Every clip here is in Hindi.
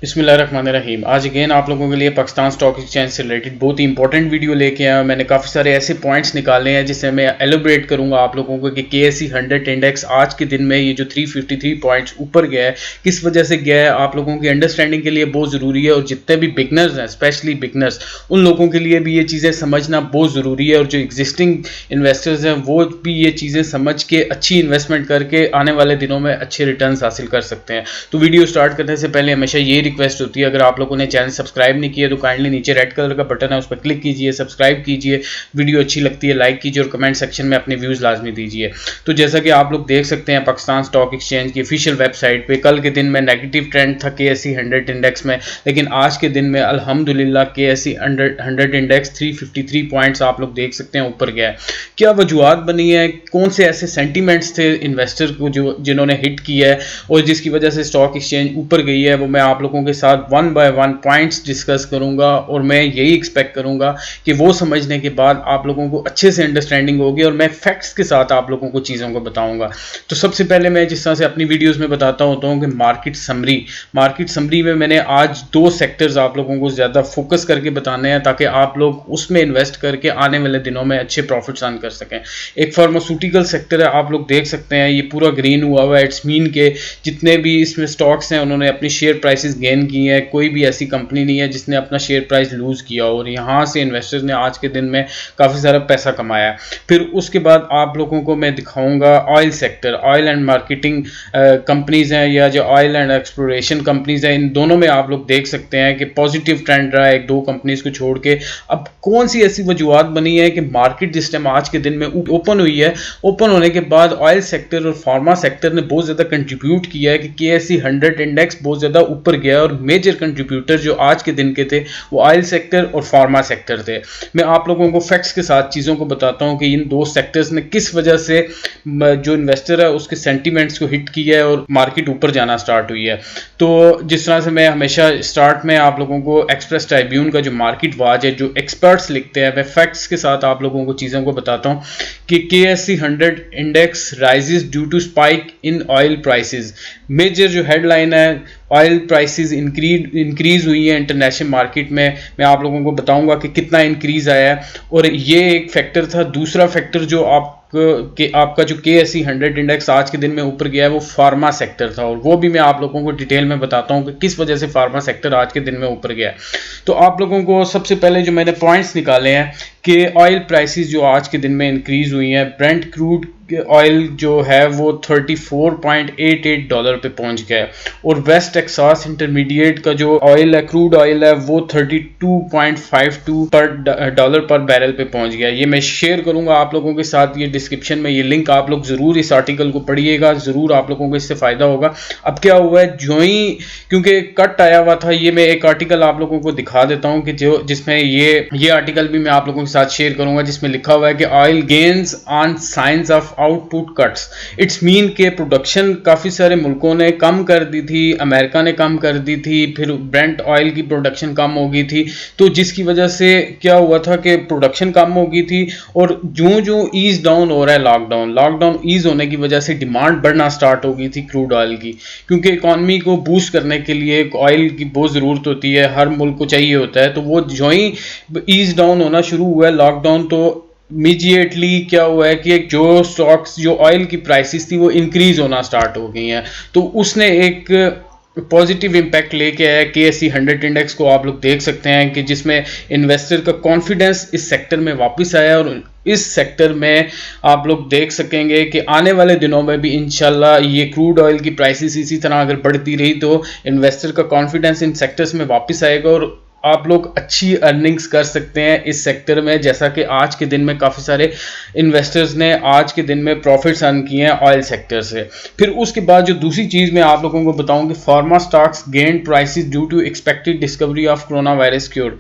बिस्मिल्लाहिर्रहमानिर्रहीम। आज अगेन आप लोगों के लिए पाकिस्तान स्टॉक एक्सचेंज से रिलेटेड बहुत ही इंपॉर्टेंट वीडियो लेके आया हूं। मैंने काफ़ी सारे ऐसे पॉइंट्स निकाले हैं जिससे मैं एलोबरेट करूंगा आप लोगों को कि KSE 100 इंडेक्स आज के दिन में ये जो 353 पॉइंट्स ऊपर गया है किस वजह से गया है, आप लोगों की अंडरस्टैंडिंग के लिए बहुत ज़रूरी है। और जितने भी बिगनर्स हैं, स्पेशली बिगनर्स, उन लोगों के लिए भी ये चीज़ें समझना बहुत ज़रूरी है। और जो एग्जिस्टिंग इन्वेस्टर्स हैं वो भी ये चीज़ें समझ के अच्छी इन्वेस्टमेंट करके आने वाले दिनों में अच्छे रिटर्न हासिल कर सकते हैं। तो वीडियो स्टार्ट करने से पहले हमेशा ये रिक्वेस्ट होती है, अगर आप लोगों ने चैनल सब्सक्राइब नहीं किया तो काइंडली नीचे रेड कलर का बटन है उस पर क्लिक कीजिए, सब्सक्राइब कीजिए, वीडियो अच्छी लगती है लाइक कीजिए और कमेंट सेक्शन में अपने व्यूज़ लाजमी दीजिए। तो जैसा कि आप लोग देख सकते हैं पाकिस्तान स्टॉक एक्सचेंज की ऑफिशियल वेबसाइट पे कल के दिन में नेगेटिव ट्रेंड था KSE 100 इंडेक्स में, लेकिन आज के दिन में अल्हम्दुलिल्लाह KSE 100 इंडेक्स 353 पॉइंट्स आप लोग देख सकते हैं ऊपर गया है। क्या वजूहत बनी है, कौन से ऐसे सेंटीमेंट्स थे इन्वेस्टर को जो जिन्होंने हिट किया है और जिसकी वजह से स्टॉक एक्सचेंज ऊपर गई है, वो मैं आप लोगों के साथ one by one points discuss करूंगा। और मैं यही एक्सपेक्ट करूंगा कि वो समझने के बाद आप लोगों को अच्छे से अंडरस्टैंडिंग होगी और मैं फैक्ट्स के साथ आप लोगों को चीज़ों को बताऊंगा। तो सबसे पहले मैं जिस तरह से अपनी वीडियोस में बताता होता हूँ कि मार्केट समरी में मैंने आज दो सेक्टर्स आप लोगों को ज़्यादा फोकस करके बताने हैं ताकि आप लोग उसमें इन्वेस्ट करके आने वाले दिनों में अच्छे प्रॉफिट्स अर्न कर सकें। एक फार्मास्यूटिकल सेक्टर है, आप लोग देख सकते हैं ये पूरा ग्रीन हुआ हुआ है। इट्स मीन के जितने भी इसमें स्टॉक्स हैं उन्होंने अपनी शेयर प्राइसेस गेन किए हैं, कोई भी ऐसी कंपनी नहीं है जिसने अपना शेयर प्राइस लूज़ किया। और यहाँ से इन्वेस्टर्स ने आज के दिन में काफ़ी सारा पैसा कमाया। फिर उसके बाद आप लोगों को मैं दिखाऊंगा oil sector, oil and marketing companies हैं या जो ऑयल एंड एक्सप्लोरेशन कंपनीज हैं, इन दोनों में आप लोग देख सकते हैं कि पॉजिटिव ट्रेंड रहा है एक दो कंपनीज को छोड़ के। अब कौन सी ऐसी वजूहत बनी है कि मार्केट जिस टाइम आज के दिन में ओपन हुई है, ओपन होने के बाद ऑयल सेक्टर और फार्मा सेक्टर ने बहुत ज़्यादा कंट्रीब्यूट किया है कि KSE 100 इंडेक्स बहुत ज़्यादा ऊपर गया। और मेजर कंट्रीब्यूटर जो आज के दिन के थे वो ऑयल सेक्टर और फार्मा सेक्टर थे। मैं आप लोगों को फैक्ट्स के साथ चीज़ों को बताता हूं कि इन दो सेक्टर्स ने किस वजह से जो इन्वेस्टर है उसके सेंटीमेंट्स को हिट किया है और मार्केट ऊपर जाना स्टार्ट हुई है। तो जिस तरह से मैं हमेशा स्टार्ट में आप लोगों को एक्सप्रेस ट्राइब्यून का जो मार्केट वाच है, जो एक्सपर्ट्स लिखते हैं, मैं फैक्ट्स के साथ आप लोगों को चीज़ों को बताता हूँ कि KSE 100 index rises due to spike in oil prices. Major जो हेडलाइन है, ऑयल प्राइसेस इंक्रीज हुई है इंटरनेशनल मार्केट में। मैं आप लोगों को बताऊंगा कि कितना इंक्रीज आया है और ये एक फैक्टर था। दूसरा फैक्टर जो आपका जो KSE 100 इंडेक्स आज के दिन में ऊपर गया है वो फार्मा सेक्टर था, और वो भी मैं आप लोगों को डिटेल में बताता हूँ कि किस वजह से फार्मा सेक्टर आज के दिन में ऊपर गया है। तो आप लोगों को सबसे पहले जो मैंने पॉइंट्स निकाले हैं कि ऑयल प्राइसेस जो आज के दिन में इंक्रीज हुई हैं, ब्रेंट क्रूड ऑयल जो है वो $34.88 पे पहुंच गया है और वेस्ट टेक्सास इंटरमीडिएट का जो ऑयल है, क्रूड ऑयल है, वो $32.52 पर बैरल पे पहुंच गया। ये मैं शेयर करूंगा आप लोगों के साथ, ये डिस्क्रिप्शन में ये लिंक, आप लोग जरूर इस आर्टिकल को पढ़िएगा, जरूर आप लोगों को इससे फायदा होगा। अब क्या हुआ है, जो ही क्योंकि कट आया हुआ था, ये मैं एक आर्टिकल आप लोगों को दिखा देता हूँ कि जो जिसमें ये आर्टिकल भी मैं आप लोगों के साथ शेयर करूंगा, जिसमें लिखा हुआ है कि oil gains on science of output cuts. It's mean के प्रोडक्शन काफ़ी सारे मुल्कों ने कम कर दी थी, अमेरिका ने कम कर दी थी, फिर ब्रेंट ऑयल की प्रोडक्शन कम हो गई थी। तो जिसकी वजह से क्या हुआ था कि प्रोडक्शन कम हो गई थी और जो ईज डाउन हो रहा है लॉकडाउन ईज होने की वजह से डिमांड बढ़ना स्टार्ट हो गई थी क्रूड ऑयल की, क्योंकि इकॉनमी को बूस्ट करने के लिए ऑयल की बहुत ज़रूरत होती है, हर मुल्क को चाहिए होता है। तो वो जो ही ईज डाउन होना शुरू हुआ है लॉकडाउन, तो इमीडिएटली क्या हुआ है कि जो स्टॉक्स, जो ऑयल की प्राइसेस थी वो इंक्रीज होना स्टार्ट हो गई हैं। तो उसने एक पॉजिटिव इम्पैक्ट लेके आया KSE 100 इंडेक्स को। आप लोग देख सकते हैं कि जिसमें इन्वेस्टर का कॉन्फिडेंस इस सेक्टर में वापस आया और इस सेक्टर में आप लोग देख सकेंगे कि आने वाले दिनों में भी इंशाल्लाह ये क्रूड ऑयल की प्राइसेस इसी तरह अगर बढ़ती रही तो इन्वेस्टर का कॉन्फिडेंस इन सेक्टर्स में वापस आएगा और आप लोग अच्छी अर्निंग्स कर सकते हैं इस सेक्टर में। जैसा कि आज के दिन में काफ़ी सारे इन्वेस्टर्स ने आज के दिन में प्रॉफिट्स अर्न किए हैं ऑयल सेक्टर से। फिर उसके बाद जो दूसरी चीज़ मैं आप लोगों को बताऊं कि pharma stocks gain prices due to expected discovery of corona virus cure.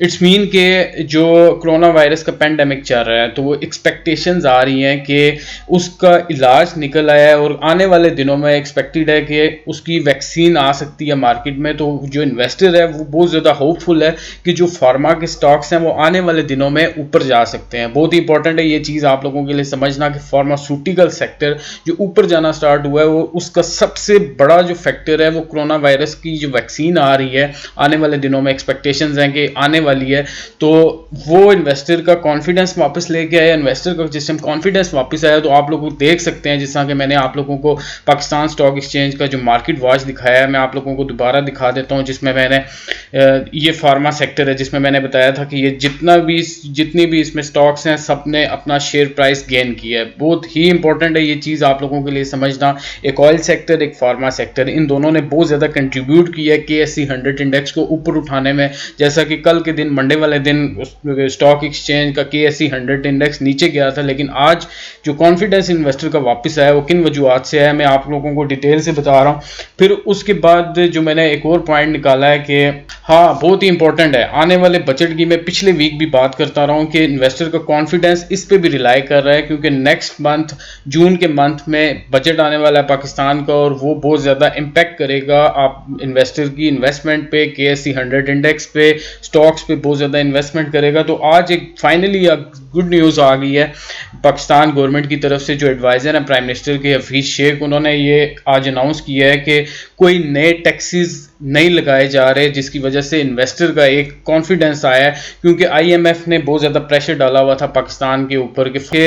It's mean के जो कोरोना वायरस का पेंडेमिक चल रहा है तो वो एक्सपेक्टेशंस आ रही हैं कि उसका इलाज निकल आया है और आने वाले दिनों में एक्सपेक्टेड है कि उसकी वैक्सीन आ सकती है मार्केट में। तो जो इन्वेस्टर है वो बहुत ज़्यादा होप होपफुल है कि जो फार्मा के स्टॉक्स हैं वो आने वाले दिनों में ऊपर जा सकते हैं। बहुत ही इंपॉर्टेंट है ये चीज़ आप लोगों के लिए समझना कि फार्मास्यूटिकल सेक्टर जो ऊपर जाना स्टार्ट हुआ है, वो उसका सबसे बड़ा जो फैक्टर है वो कोरोना वायरस की जो वैक्सीन आ रही है आने वाले दिनों में, एक्सपेक्टेशंस हैं कि आने वाली है, तो वो इन्वेस्टर का कॉन्फिडेंस वापस लेके आया। इन्वेस्टर का जिस टाइम कॉन्फिडेंस वापस आया तो आप लोग देख सकते हैं, जिस तरह कि मैंने आप लोगों को पाकिस्तान स्टॉक एक्सचेंज का जो मार्केट वॉच दिखाया है, मैं आप लोगों को दोबारा दिखा देता हूं, जिसमें मैंने ये फार्मा सेक्टर है जिसमें मैंने बताया था कि ये जितनी भी इसमें स्टॉक्स हैं सब ने अपना शेयर प्राइस गेन किया है। बहुत ही इंपॉर्टेंट है ये चीज़ आप लोगों के लिए समझना। एक ऑयल सेक्टर, एक फार्मा सेक्टर, इन दोनों ने बहुत ज़्यादा कंट्रीब्यूट किया है KSE 100 इंडेक्स को ऊपर उठाने में। जैसा कि कल के दिन मंडे वाले दिन स्टॉक एक्सचेंज का KSE 100 इंडेक्स नीचे गया था, लेकिन आज जो कॉन्फिडेंस इन्वेस्टर का वापस आया वो किन वजूहत से है मैं आप लोगों को डिटेल से बता रहा हूँ। फिर उसके बाद जो मैंने एक और पॉइंट निकाला है कि हाँ बहुत ही इंपॉर्टेंट है आने वाले बजट की, मैं पिछले वीक भी बात करता रहा हूँ कि इन्वेस्टर का कॉन्फिडेंस इस पे भी रिलाई कर रहा है, क्योंकि नेक्स्ट मंथ जून के मंथ में बजट आने वाला है पाकिस्तान का, और वो बहुत ज़्यादा इम्पैक्ट करेगा आप इन्वेस्टर की इन्वेस्टमेंट पे, KSE 100 इंडेक्स पे, स्टॉक्स पे बहुत ज़्यादा इन्वेस्टमेंट करेगा। तो आज एक फाइनली गुड न्यूज़ आ गई है पाकिस्तान गवर्नमेंट की तरफ से। जो एडवाइज़र हैं प्राइम मिनिस्टर के हफीज़ शेख, उन्होंने ये आज अनाउंस किया है कि कोई नए टैक्सेस नहीं लगाए जा रहे, जिसकी वजह से इन्वेस्टर का एक कॉन्फिडेंस आया है, क्योंकि IMF ने बहुत ज़्यादा प्रेशर डाला हुआ था पाकिस्तान के ऊपर कि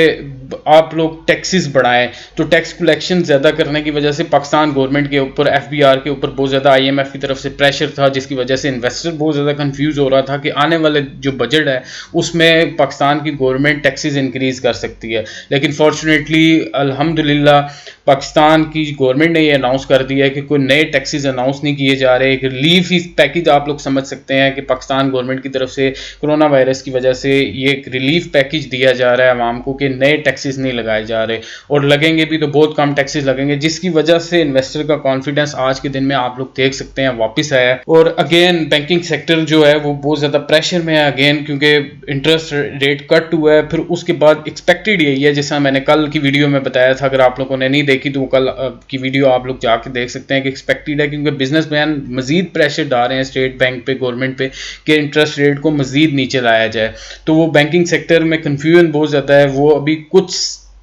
आप लोग टैक्सेस बढ़ाएं। तो टैक्स कलेक्शन ज़्यादा करने की वजह से पाकिस्तान गवर्नमेंट के ऊपर, FBR के ऊपर बहुत ज़्यादा IMF की तरफ से प्रेशर था, जिसकी वजह से इन्वेस्टर बहुत ज़्यादा कन्फ्यूज़ हो रहा था कि आने वाले जो बजट है उसमें पाकिस्तान की गवर्नमेंट टैक्सेस इंक्रीज़ कर सकती है। लेकिन फॉर्चुनेटली अल्हम्दुलिल्लाह पाकिस्तान की गवर्नमेंट ने ये अनाउंस कर दिया है कि कोई नए टैक्सेस अनाउंस नहीं किए जा रहे। एक रिलीफ पैकेज आप लोग समझ सकते हैं कि पाकिस्तान गवर्नमेंट की तरफ से कोरोना वायरस की वजह से ये एक रिलीफ पैकेज दिया जा रहा है आवाम को कि नए टैक्सेस नहीं लगाए जा रहे, और लगेंगे भी तो बहुत कम टैक्सेस लगेंगे, जिसकी वजह से इन्वेस्टर का कॉन्फिडेंस आज के दिन में आप लोग देख सकते हैं वापस आया है। और अगेन बैंकिंग सेक्टर जो है वो बहुत ज़्यादा प्रेशर में है अगेन, क्योंकि इंटरेस्ट रेट कट हुआ है। फिर उसके बाद एक्सपेक्टेड यही है, जैसा मैंने कल की वीडियो में बताया था, अगर आप लोगों ने नहीं देखी तो कल की वीडियो आप लोग जाके देख सकते हैं कि एक्सपेक्टेड है, क्योंकि बिजनेसमैन मजीद प्रेशर डाल रहे हैं स्टेट बैंक पे, गवर्नमेंट पे, कि इंटरेस्ट रेट को मजीद नीचे लाया जाए। तो वो बैंकिंग सेक्टर में कन्फ्यूजन बहुत ज़्यादा है, वो अभी कुछ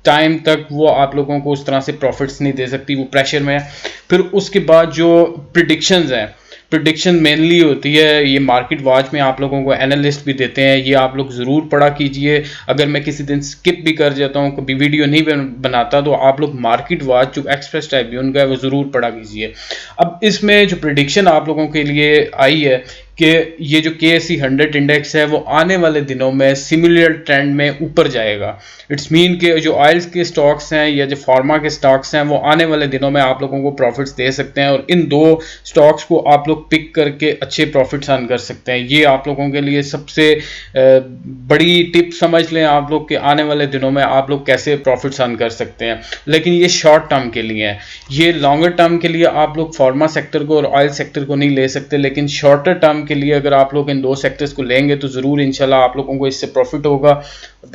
टाइम तक वो आप लोगों को उस तरह से प्रॉफिट्स नहीं दे सकती, वो प्रेशर में है। फिर उसके बाद जो प्रिडिक्शंस हैं, प्रिडिक्शन मेनली होती है ये मार्केट वॉच में आप लोगों को एनालिस्ट भी देते हैं, ये आप लोग ज़रूर पढ़ा कीजिए। अगर मैं किसी दिन स्किप भी कर जाता हूँ, कभी वीडियो नहीं बनाता, तो आप लोग मार्केट वॉच जो एक्सप्रेस ट्रिब्यून का है वो ज़रूर पढ़ा कीजिए। अब इसमें जो प्रिडिक्शन आप लोगों के लिए आई है कि ये जो KSE 100 इंडेक्स है वो आने वाले दिनों में सिमिलर ट्रेंड में ऊपर जाएगा। इट्स मीन कि जो ऑयल्स के स्टॉक्स हैं या जो फार्मा के स्टॉक्स हैं वो आने वाले दिनों में आप लोगों को प्रॉफिट्स दे सकते हैं, और इन दो स्टॉक्स को आप लोग पिक करके अच्छे प्रॉफिट्स अर्न कर सकते हैं। ये आप लोगों के लिए सबसे बड़ी टिप समझ लें आप लोग कि आने वाले दिनों में आप लोग कैसे प्रॉफिट्स अर्न कर सकते हैं। लेकिन ये शॉर्ट टर्म के लिए है, ये लॉन्गर टर्म के लिए आप लोग फार्मा सेक्टर को और ऑयल सेक्टर को नहीं ले सकते, लेकिन शॉर्टर टर्म के लिए अगर आप लोग इन दो सेक्टर्स को लेंगे तो ज़रूर इंशाल्लाह आप लोगों को इससे प्रॉफिट होगा।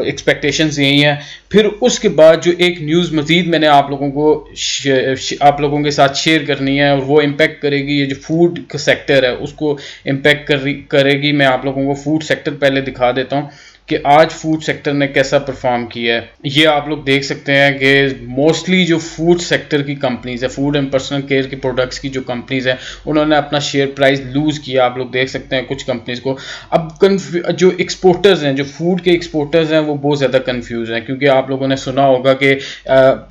एक्सपेक्टेशंस यही हैं। फिर उसके बाद जो एक न्यूज़ मज़ीद मैंने आप लोगों के साथ शेयर करनी है, और वो इम्पेक्ट करेगी ये जो फूड सेक्टर है उसको इम्पेक्ट करेगी। मैं आप लोगों को फूड सेक्टर पहले दिखा देता हूँ कि आज फूड सेक्टर ने कैसा परफॉर्म किया है। ये आप लोग देख सकते हैं कि मोस्टली जो फूड सेक्टर की कंपनीज है, फूड एंड पर्सनल केयर की प्रोडक्ट्स की जो कंपनीज हैं, उन्होंने अपना शेयर प्राइस लूज़ किया। आप लोग देख सकते हैं कुछ कंपनीज को। अब जो एक्सपोर्टर्स हैं, जो फूड के एक्सपोर्टर्स हैं, वो बहुत ज़्यादा कन्फ्यूज़ हैं, क्योंकि आप लोगों ने सुना होगा कि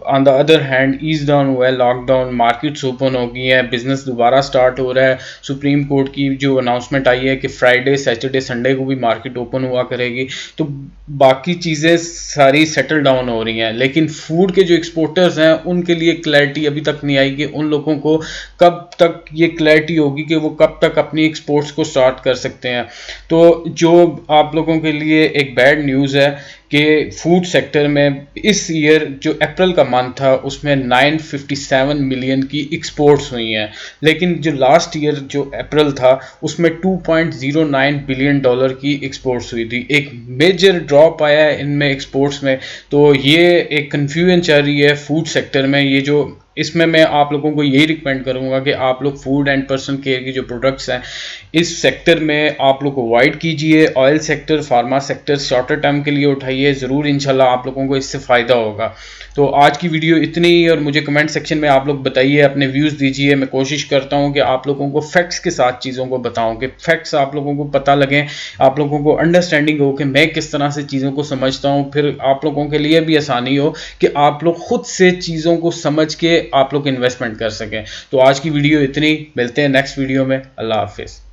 on the other hand ease down हुआ है, लॉकडाउन, मार्केट्स ओपन हो गई हैं, बिजनेस दोबारा स्टार्ट हो रहा है। सुप्रीम कोर्ट की जो अनाउंसमेंट आई है कि फ्राइडे, सैटरडे, संडे को भी मार्केट ओपन हुआ करेगी, तो बाकी चीज़ें सारी सेटल डाउन हो रही हैं। लेकिन फूड के जो एक्सपोर्टर्स हैं उनके लिए क्लैरिटी अभी तक नहीं आई कि उन लोगों को कब तक ये क्लैरिटी होगी कि वो कब तक अपनी एक्सपोर्ट्स को स्टार्ट कर सकते हैं। तो जो आप लोगों के लिए एक बैड न्यूज़ है कि फूड सेक्टर में इस ईयर जो अप्रैल का मंथ था उसमें 957 मिलियन की एक्सपोर्ट्स हुई हैं, लेकिन जो लास्ट ईयर जो अप्रैल था उसमें 2.09 बिलियन डॉलर की एक्सपोर्ट्स हुई थी। एक मेजर ड्रॉप आया है इनमें एक्सपोर्ट्स में। तो ये एक कन्फ्यूजन चल रही है फूड सेक्टर में। ये जो इसमें मैं आप लोगों को यही रिकमेंड करूंगा कि आप लोग फूड एंड पर्सनल केयर की जो प्रोडक्ट्स हैं इस सेक्टर में आप लोग अवॉइड कीजिए। Oil sector, pharma sector shorter term के लिए उठाइए, ज़रूर इंशाल्लाह आप लोगों को इससे फ़ायदा होगा। तो आज की वीडियो इतनी ही, और मुझे कमेंट सेक्शन में आप लोग बताइए, अपने व्यूज़ दीजिए। मैं कोशिश करता हूँ कि आप लोगों को फैक्ट्स के साथ चीज़ों को बताऊँ, कि फैक्ट्स आप लोगों को पता लगें, आप लोगों को अंडरस्टैंडिंग हो कि मैं किस तरह से चीज़ों को समझता हूँ, फिर आप लोगों के लिए भी आसानी हो कि आप लोग खुद से चीज़ों को समझ के आप लोग इन्वेस्टमेंट कर सकें। तो आज की वीडियो इतनी, मिलते हैं नेक्स्ट वीडियो में। अल्लाह हाफिज़।